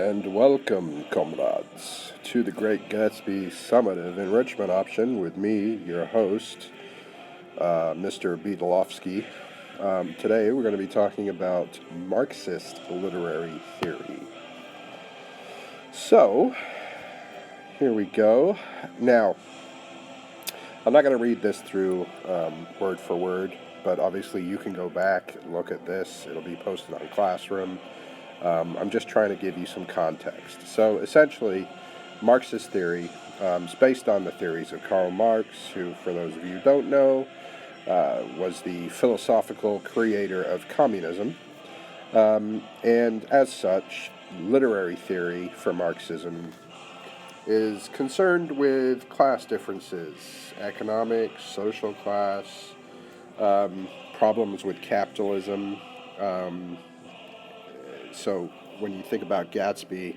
And welcome, comrades, to the Great Gatsby Summative Enrichment Option with me, your host, Mr. Beadleofsky. Today we're going to be talking about Marxist literary theory. So, here we go. Now, I'm not going to read this through word for word, but obviously you can go back and look at this. It'll be posted on Classroom. I'm just trying to give you some context. So essentially, Marxist theory is based on the theories of Karl Marx, who, for those of you who don't know, was the philosophical creator of communism. And as such, literary theory for Marxism is concerned with class differences, economic, social class, problems with capitalism. So when you think about Gatsby,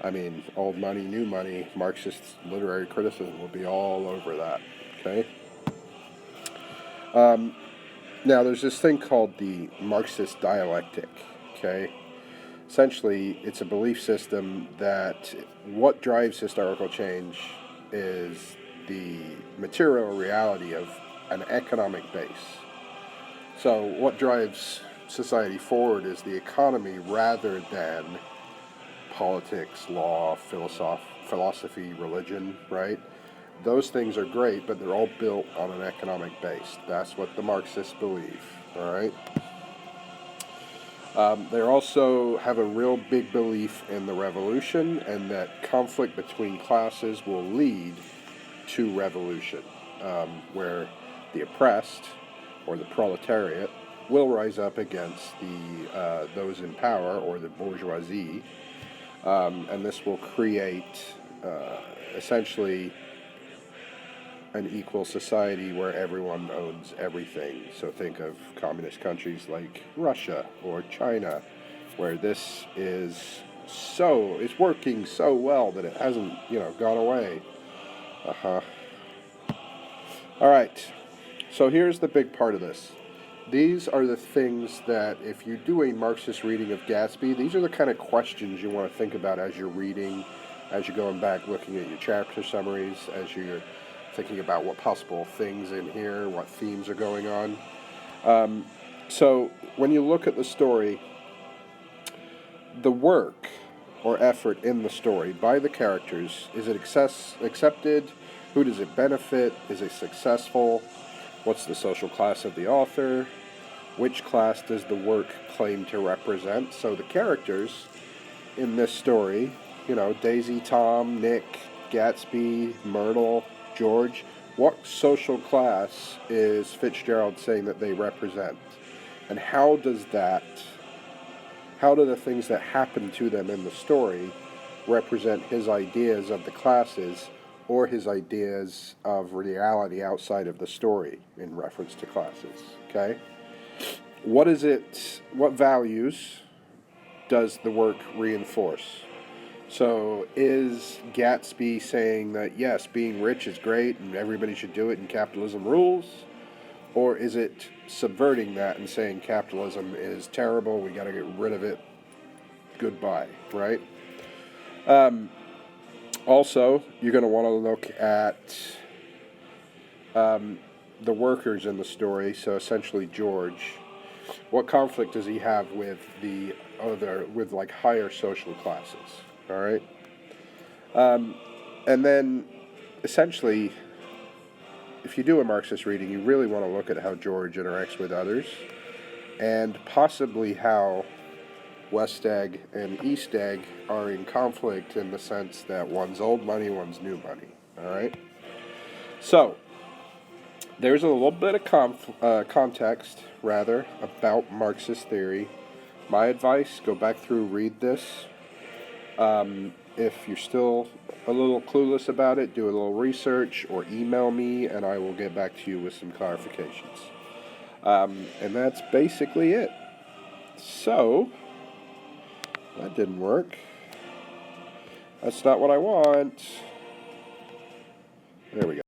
I mean, old money, new money, Marxist literary criticism will be all over that, okay? Now, there's this thing called the Marxist dialectic, okay? Essentially, it's a belief system that what drives historical change is the material reality of an economic base. So what drives society forward is the economy rather than politics, law, philosophy, religion, right? Those things are great, but they're all built on an economic base. That's what the Marxists believe, all right? They also have a real big belief in the revolution and that conflict between classes will lead to revolution, where the oppressed, or the proletariat, will rise up against the those in power, or the bourgeoisie, and this will create essentially an equal society where everyone owns everything. So think of communist countries like Russia or China, where this is it's working so well that it hasn't, gone away. All right. So here's the big part of this. These are the things that, if you do a Marxist reading of Gatsby, these are the kind of questions you want to think about as you're reading, as you're going back looking at your chapter summaries, as you're thinking about what possible things in here, what themes are going on. So when you look at the story, the work or effort in the story by the characters, is it accepted? Who does it benefit? Is it successful? What's the social class of the author? Which class does the work claim to represent? So the characters in this story, Daisy, Tom, Nick, Gatsby, Myrtle, George, what social class is Fitzgerald saying that they represent? And how do the things that happen to them in the story represent his ideas of the classes, or his ideas of reality outside of the story in reference to classes, okay? What values does the work reinforce? So is Gatsby saying that, yes, being rich is great and everybody should do it and capitalism rules? Or is it subverting that and saying capitalism is terrible, we got to get rid of it, goodbye, right? Also, you're going to want to look at the workers in the story, so essentially George. What conflict does he have with with higher social classes, all right? And then, essentially, if you do a Marxist reading, you really want to look at how George interacts with others, and possibly how West Egg and East Egg are in conflict in the sense that one's old money, one's new money, all right? So, there's a little bit of context, about Marxist theory. My advice, go back through, read this. If you're still a little clueless about it, do a little research or email me, and I will get back to you with some clarifications. And that's basically it. So, that didn't work. That's not what I want. There we go.